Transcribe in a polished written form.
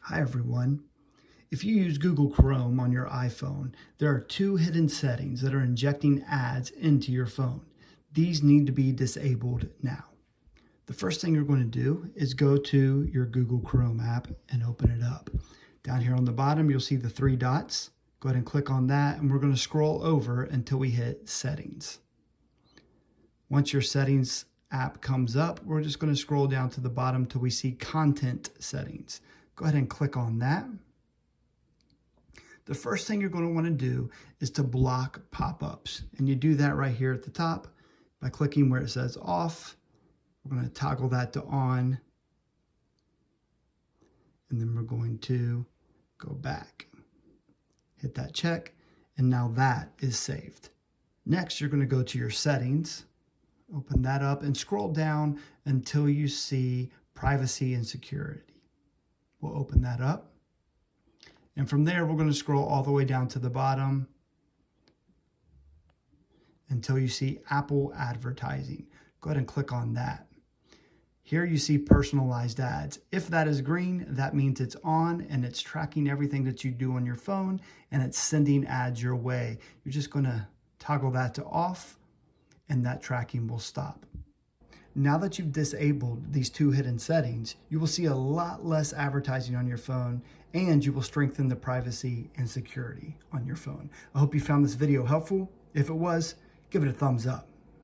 Hi everyone. If you use Google Chrome on your iPhone, there are two hidden settings that are injecting ads into your phone. These need to be disabled now. The first thing you're going to do is go to your Google Chrome app and open it up. Down here on the bottom, you'll see the three dots. Go ahead and click on that, and we're going to scroll over until we hit Settings. Once your Settings app comes up, we're just going to scroll down to the bottom till we see Content Settings. Go ahead and click on that. The first thing you're going to want to do is to block pop-ups. And you do that right here at the top by clicking where it says off. We're going to toggle that to on. And then we're going to go back. Hit that check. And now that is saved. Next, you're going to go to your settings. Open that up and scroll down until you see privacy and security. We'll open that up. And from there, we're going to scroll all the way down to the bottom until you see Apple advertising. Go ahead and click on that. Here you see personalized ads. If that is green, that means it's on and it's tracking everything that you do on your phone and it's sending ads your way. You're just going to toggle that to off and that tracking will stop. Now that you've disabled these two hidden settings, you will see a lot less advertising on your phone and you will strengthen the privacy and security on your phone. I hope you found this video helpful. If it was, give it a thumbs up.